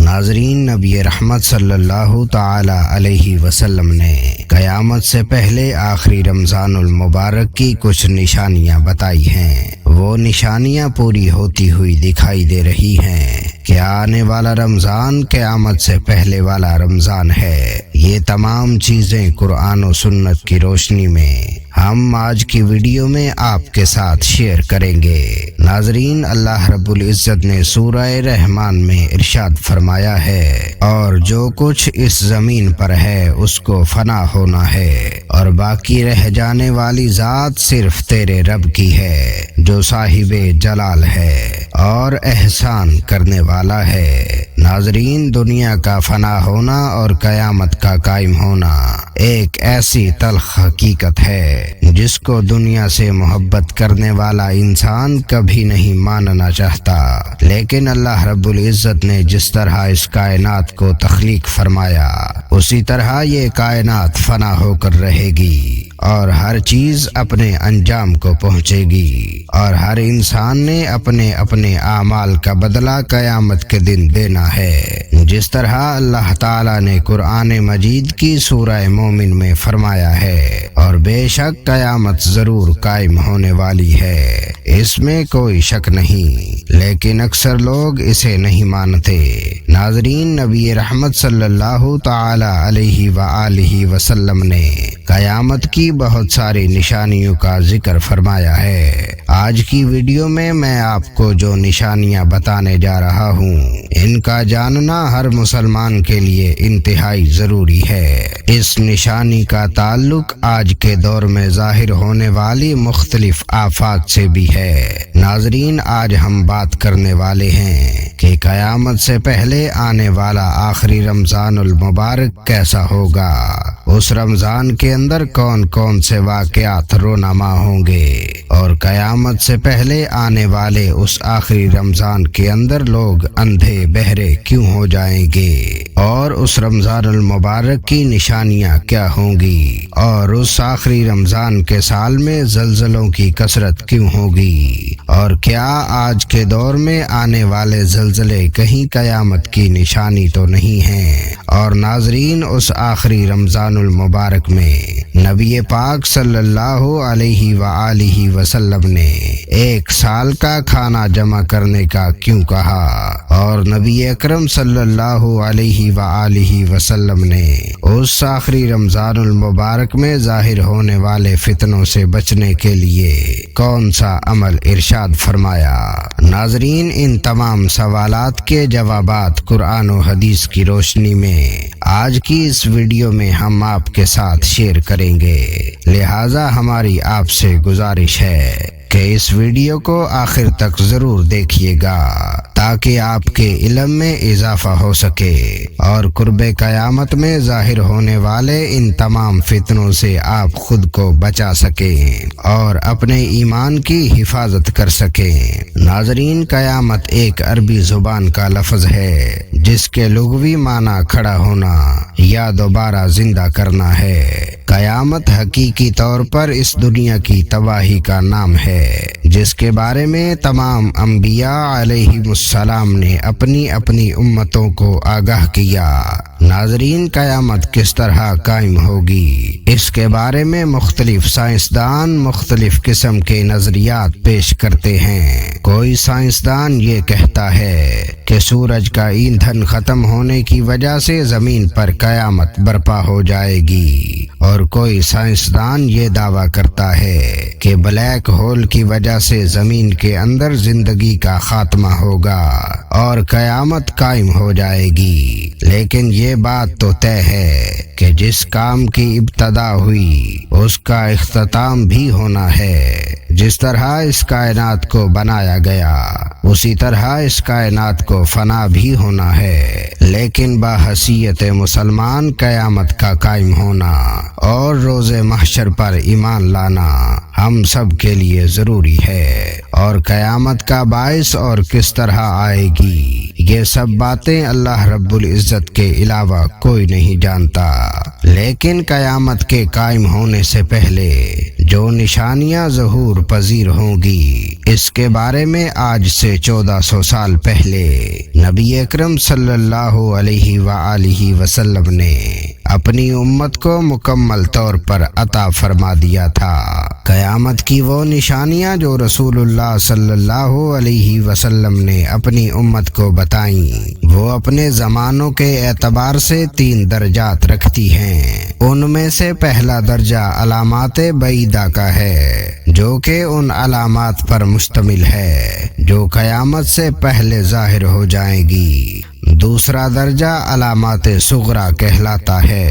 ناظرین، نبی رحمت صلی اللہ تعالی علیہ وسلم نے قیامت سے پہلے آخری رمضان المبارک کی کچھ نشانیاں بتائی ہیں۔ وہ نشانیاں پوری ہوتی ہوئی دکھائی دے رہی ہیں کہ آنے والا رمضان قیامت سے پہلے والا رمضان ہے۔ یہ تمام چیزیں قرآن و سنت کی روشنی میں ہم آج کی ویڈیو میں آپ کے ساتھ شیئر کریں گے۔ ناظرین، اللہ رب العزت نے سورہ رحمان میں ارشاد فرمایا ہے، اور جو کچھ اس زمین پر ہے اس کو فنا ہونا ہے، اور باقی رہ جانے والی ذات صرف تیرے رب کی ہے جو صاحب جلال ہے اور احسان کرنے والا ہے۔ ناظرین، دنیا کا فنا ہونا اور قیامت کا قائم ہونا ایک ایسی تلخ حقیقت ہے جس کو دنیا سے محبت کرنے والا انسان کبھی نہیں ماننا چاہتا، لیکن اللہ رب العزت نے جس طرح اس کائنات کو تخلیق فرمایا اسی طرح یہ کائنات فنا ہو کر رہے گی، اور ہر چیز اپنے انجام کو پہنچے گی، اور ہر انسان نے اپنے اپنے اعمال کا بدلہ قیامت کے دن دینا ہے۔ جس طرح اللہ تعالی نے قرآن مجید کی سورہ مومن میں فرمایا ہے، اور بے شک قیامت ضرور قائم ہونے والی ہے، اس میں کوئی شک نہیں، لیکن اکثر لوگ اسے نہیں مانتے۔ ناظرین، نبی رحمت صلی اللہ تعالی علیہ وآلہ وسلم نے قیامت کی بہت ساری نشانیوں کا ذکر فرمایا ہے۔ آج کی ویڈیو میں آپ کو جو نشانیاں بتانے جا رہا ہوں ان کا جاننا ہر مسلمان کے لیے انتہائی ضروری ہے۔ اس نشانی کا تعلق آج کے دور میں ظاہر ہونے والی مختلف آفات سے بھی ہے۔ ناظرین، آج ہم بات کرنے والے ہیں کہ قیامت سے پہلے آنے والا آخری رمضان المبارک کیسا ہوگا، اس رمضان کے اندر کون کون سے واقعات رونما ہوں گے، اور قیامت سے پہلے آنے والے اس آخری رمضان کے اندر لوگ اندھے بہرے کیوں ہو جائیں گے، اور اس رمضان المبارک کی نشانیاں کیا ہوں گی، اور اس آخری رمضان کے سال میں زلزلوں کی کثرت کیوں ہوگی، اور کیا آج کے دور میں آنے والے زلزلے کہیں قیامت کی نشانی تو نہیں ہیں۔ اور ناظرین، اس آخری رمضان المبارک میں نبی پاک صلی اللہ علیہ وآلہ وسلم نے ایک سال کا کھانا جمع کرنے کا کیوں کہا، اور نبی اکرم صلی اللہ علیہ وآلہ وسلم نے اس آخری رمضان المبارک میں ظاہر ہونے والے فتنوں سے بچنے کے لیے کون سا عمل ارشاد فرمایا۔ ناظرین، ان تمام سوالات کے جوابات قرآن و حدیث کی روشنی میں آج کی اس ویڈیو میں ہم آپ کے ساتھ شیئر کریں گے، لہٰذا ہماری آپ سے گزارش ہے کہ اس ویڈیو کو آخر تک ضرور دیکھیے گا تاکہ آپ کے علم میں اضافہ ہو سکے، اور قرب قیامت میں ظاہر ہونے والے ان تمام فتنوں سے آپ خود کو بچا سکیں اور اپنے ایمان کی حفاظت کر سکیں۔ ناظرین، قیامت ایک عربی زبان کا لفظ ہے جس کے لغوی معنی کھڑا ہونا یا دوبارہ زندہ کرنا ہے۔ قیامت حقیقی طور پر اس دنیا کی تباہی کا نام ہے جس کے بارے میں تمام انبیاء علیہ السلام نے اپنی اپنی امتوں کو آگاہ کیا۔ ناظرین، قیامت کس طرح قائم ہوگی اس کے بارے میں مختلف سائنسدان مختلف قسم کے نظریات پیش کرتے ہیں۔ کوئی سائنسدان یہ کہتا ہے کہ سورج کا ایندھن ختم ہونے کی وجہ سے زمین پر قیامت برپا ہو جائے گی، اور کوئی سائنسدان یہ دعویٰ کرتا ہے کہ بلیک ہول کی وجہ سے زمین کے اندر زندگی کا خاتمہ ہوگا اور قیامت قائم ہو جائے گی۔ لیکن یہ بات تو طے ہے کہ جس کام کی ابتدا ہوئی اس کا اختتام بھی ہونا ہے۔ جس طرح اس کائنات کو بنایا گیا اسی طرح اس کائنات کو فنا بھی ہونا ہے، لیکن بحیثیت مسلمان قیامت کا قائم ہونا اور روز محشر پر ایمان لانا ہم سب کے لیے ضروری ہے، اور قیامت کا باعث اور کس طرح آئے گی یہ سب باتیں اللہ رب العزت کے علاوہ کوئی نہیں جانتا، لیکن قیامت کے قائم ہونے سے پہلے جو نشانیاں ظہور پذیر ہوں گی اس کے بارے میں آج سے 1400 سال پہلے نبی اکرم صلی اللہ علیہ وآلہ وسلم نے اپنی امت کو مکمل طور پر عطا فرما دیا تھا۔ قیامت کی وہ نشانیاں جو رسول اللہ صلی اللہ علیہ وسلم نے اپنی امت کو بتائیں وہ اپنے زمانوں کے اعتبار سے 3 درجات رکھتی ہیں۔ ان میں سے پہلا درجہ علامات بعیدہ کا ہے جو کہ ان علامات پر مشتمل ہے جو قیامت سے پہلے ظاہر ہو جائیں گی۔ دوسرا درجہ علامات صغرا کہلاتا ہے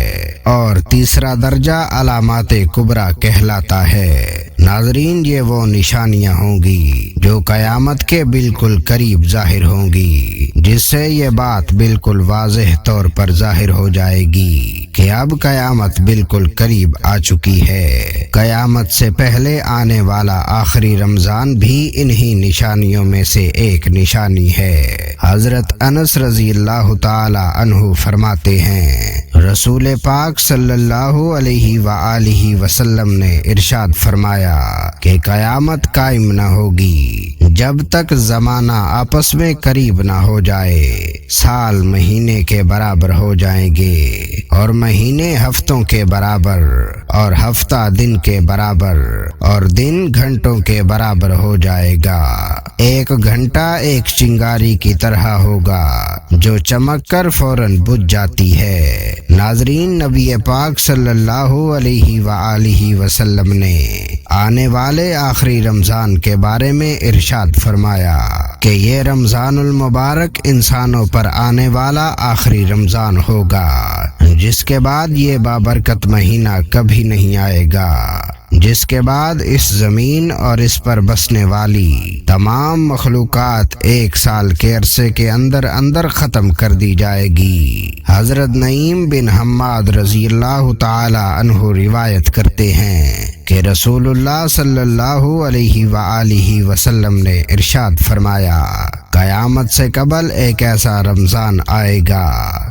اور تیسرا درجہ علامات کبرا کہلاتا ہے۔ ناظرین، یہ وہ نشانیاں ہوں گی جو قیامت کے بالکل قریب ظاہر ہوں گی، جس سے یہ بات بالکل واضح طور پر ظاہر ہو جائے گی کہ اب قیامت بالکل قریب آ چکی ہے۔ قیامت سے پہلے آنے والا آخری رمضان بھی انہی نشانیوں میں سے ایک نشانی ہے۔ حضرت انس رضی اللہ تعالی عنہ فرماتے ہیں رسول پاک صلی اللہ علیہ وآلہ وسلم نے ارشاد فرمایا کہ قیامت قائم نہ ہوگی جب تک زمانہ آپس میں قریب نہ ہو جائے۔ سال مہینے کے برابر ہو جائیں گے اور مہینے ہفتوں کے برابر اور ہفتہ دن کے برابر اور دن گھنٹوں کے برابر ہو جائے گا۔ 1 گھنٹہ ایک چنگاری کی طرح ہوگا جو چمک کر فوراً بجھ جاتی ہے۔ ناظرین، نبی پاک صلی اللہ علیہ وآلہ وسلم نے آنے والے آخری رمضان کے بارے میں ارشاد فرمایا کہ یہ رمضان المبارک انسانوں پر آنے والا آخری رمضان ہوگا، جس کے بعد یہ بابرکت مہینہ کبھی نہیں آئے گا، جس کے بعد اس زمین اور اس پر بسنے والی تمام مخلوقات 1 سال کے عرصے کے اندر ختم کر دی جائے گی۔ حضرت نعیم بن حماد رضی اللہ تعالی عنہ روایت کرتے ہیں کہ رسول اللہ صلی اللہ علیہ وآلہ وسلم نے ارشاد فرمایا قیامت سے قبل ایک ایسا رمضان آئے گا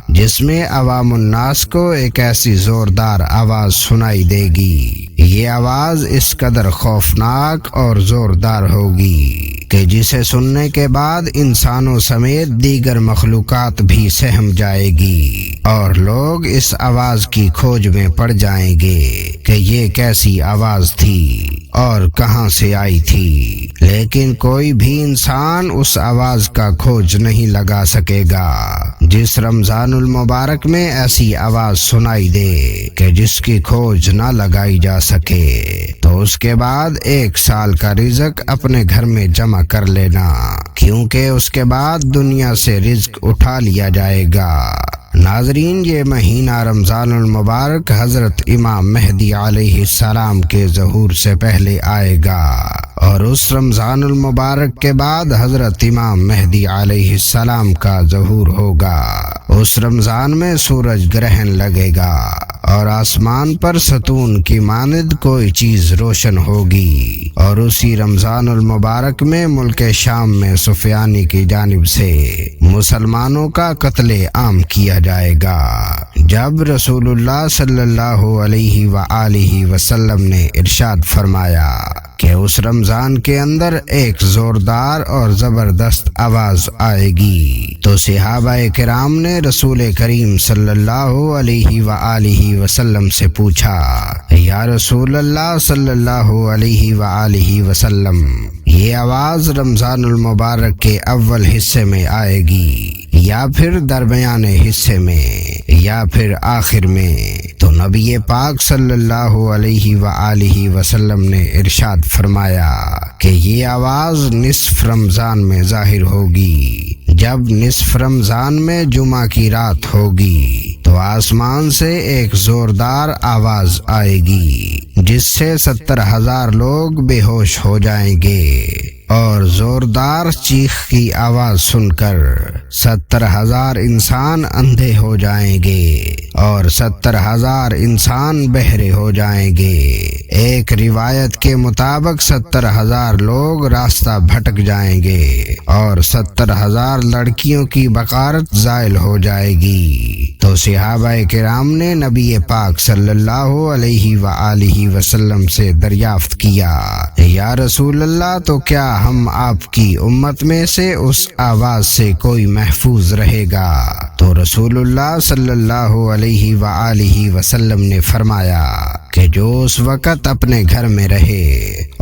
جس میں عوام الناس کو ایک ایسی زوردار آواز سنائی دے گی، یہ آواز اس قدر خوفناک اور زوردار ہوگی کہ جسے سننے کے بعد انسانوں سمیت دیگر مخلوقات بھی سہم جائے گی اور لوگ اس آواز کی کھوج میں پڑ جائیں گے کہ یہ کیسی آواز تھی اور کہاں سے آئی تھی، لیکن کوئی بھی انسان اس آواز کا کھوج نہیں لگا سکے گا۔ جس رمضان المبارک میں ایسی آواز سنائی دے کہ جس کی کھوج نہ لگائی جا سکے تو اس کے بعد 1 سال کا رزق اپنے گھر میں جمع کر لینا، کیونکہ اس کے بعد دنیا سے رزق اٹھا لیا جائے گا۔ ناظرین، یہ مہینہ رمضان المبارک حضرت امام مہدی علیہ السلام کے ظہور سے پہلے آئے گا اور اس رمضان المبارک کے بعد حضرت امام مہدی علیہ السلام کا ظہور ہوگا۔ اس رمضان میں سورج گرہن لگے گا اور آسمان پر ستون کی مانند کوئی چیز روشن ہوگی، اور اسی رمضان المبارک میں ملک شام میں سفیانی کی جانب سے مسلمانوں کا قتل عام کیا جائے گا۔ جب رسول اللہ صلی اللہ علیہ وآلہ وسلم نے ارشاد فرمایا کہ اس رمضان کے اندر ایک زوردار اور زبردست آواز آئے گی تو صحابہ کرام نے رسول کریم صلی اللہ علیہ وآلہ وسلم سے پوچھا، یا رسول اللہ صلی اللہ علیہ وآلہ وسلم، یہ آواز رمضان المبارک کے اول حصے میں آئے گی یا پھر درمیانے حصے میں یا پھر آخر میں؟ تو نبی پاک صلی اللہ علیہ وآلہ وسلم نے ارشاد فرمایا کہ یہ آواز نصف رمضان میں ظاہر ہوگی۔ جب نصف رمضان میں جمعہ کی رات ہوگی تو آسمان سے ایک زوردار آواز آئے گی جس سے 70,000 لوگ بے ہوش ہو جائیں گے۔ اور زوردار چیخ کی آواز سن کر 70,000 انسان اندھے ہو جائیں گے اور 70,000 انسان بہرے ہو جائیں گے۔ ایک روایت کے مطابق 70,000 لوگ راستہ بھٹک جائیں گے اور 70,000 لڑکیوں کی بقارت زائل ہو جائے گی۔ تو صحابہ کرام نے نبی پاک صلی اللہ علیہ وآلہ وسلم سے دریافت کیا، یا رسول اللہ، تو کیا ہم آپ کی امت میں سے اس آواز سے کوئی محفوظ رہے گا؟ تو رسول اللہ صلی اللہ علیہ وآلہ وسلم نے فرمایا کہ جو اس وقت اپنے گھر میں رہے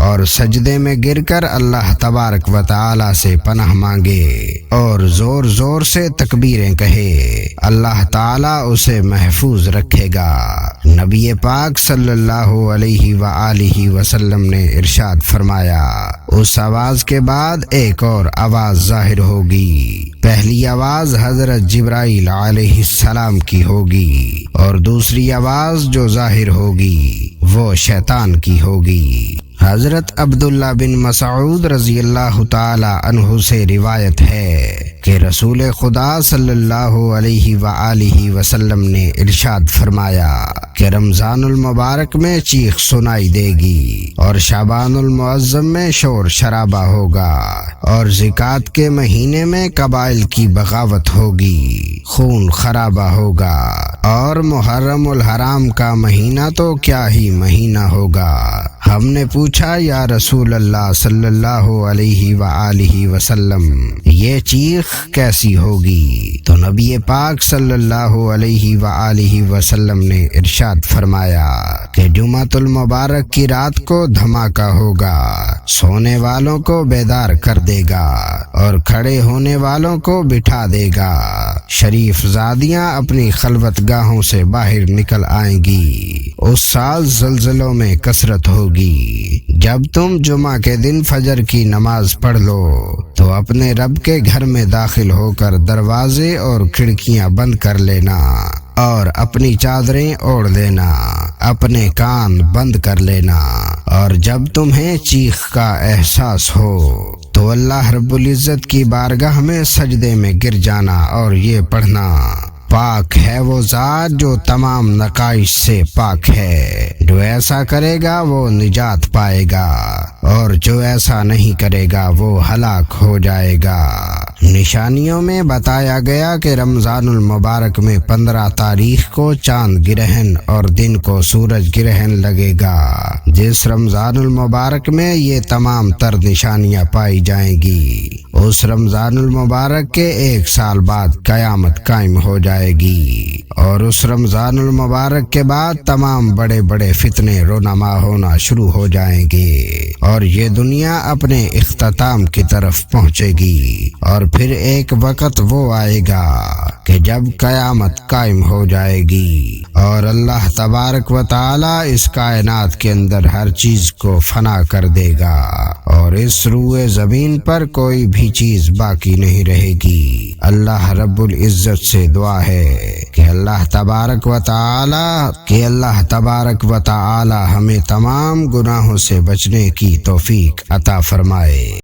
اور سجدے میں گر کر اللہ تبارک و تعالی سے پناہ مانگے اور زور زور سے تکبیریں کہے، اللہ تعالی اسے محفوظ رکھے گا۔ نبی پاک صلی اللہ علیہ وآلہ وسلم نے ارشاد فرمایا، اس آواز کے بعد ایک اور آواز ظاہر ہوگی۔ پہلی آواز حضرت جبرائیل علیہ السلام کی ہوگی اور دوسری آواز جو ظاہر ہوگی وہ شیطان کی ہوگی۔ حضرت عبداللہ بن مسعود رضی اللہ تعالی عنہ سے روایت ہے کہ رسول خدا صلی اللہ علیہ وآلہ وسلم نے ارشاد فرمایا کہ رمضان المبارک میں چیخ سنائی دے گی اور شعبان المعظم میں شور شرابہ ہوگا اور زکوٰۃ کے مہینے میں قبائل کی بغاوت ہوگی، خون خرابہ ہوگا، اور محرم الحرام کا مہینہ تو کیا ہی مہینہ ہوگا۔ ہم نے پوچھا، یا رسول اللہ صلی اللہ علیہ وآلہ وسلم، یہ چیخ کیسی ہوگی؟ تو نبی پاک صلی اللہ علیہ وآلہ وسلم نے ارشاد فرمایا کہ جمعۃ المبارک کی رات کو دھماکہ ہوگا، سونے والوں کو بیدار کر دے گا اور کھڑے ہونے والوں کو بٹھا دے گا۔ شریف زادیاں اپنی خلوت گاہوں سے باہر نکل آئیں گی۔ اس سال زلزلوں میں کثرت ہوگی۔ جب تم جمعہ کے دن فجر کی نماز پڑھ لو تو اپنے رب کے گھر میں داخل ہو کر دروازے اور کھڑکیاں بند کر لینا اور اپنی چادریں اوڑھ لینا، اپنے کان بند کر لینا، اور جب تمہیں چیخ کا احساس ہو تو اللہ رب العزت کی بارگاہ میں سجدے میں گر جانا اور یہ پڑھنا، پاک ہے وہ ذات جو تمام نقائص سے پاک ہے، جو ایسا کرے گا وہ نجات پائے گا اور جو ایسا نہیں کرے گا وہ ہلاک ہو جائے گا۔ نشانیوں میں بتایا گیا کہ رمضان المبارک میں 15 تاریخ کو چاند گرہن اور دن کو سورج گرہن لگے گا۔ جس رمضان المبارک میں یہ تمام تر نشانیاں پائی جائیں گی، اس رمضان المبارک کے 1 سال بعد قیامت قائم ہو جائے گی، اور اس رمضان المبارک کے بعد تمام بڑے بڑے فتنے رونما ہونا شروع ہو جائیں گے اور یہ دنیا اپنے اختتام کی طرف پہنچے گی، اور پھر ایک وقت وہ آئے گا کہ جب قیامت قائم ہو جائے گی اور اللہ تبارک و تعالی اس کائنات کے اندر ہر چیز کو فنا کر دے گا اور اس روئے زمین پر کوئی بھی چیز باقی نہیں رہے گی۔ اللہ رب العزت سے دعا ہے کہ اللہ تبارک و تعالی ہمیں تمام گناہوں سے بچنے کی توفیق عطا فرمائے۔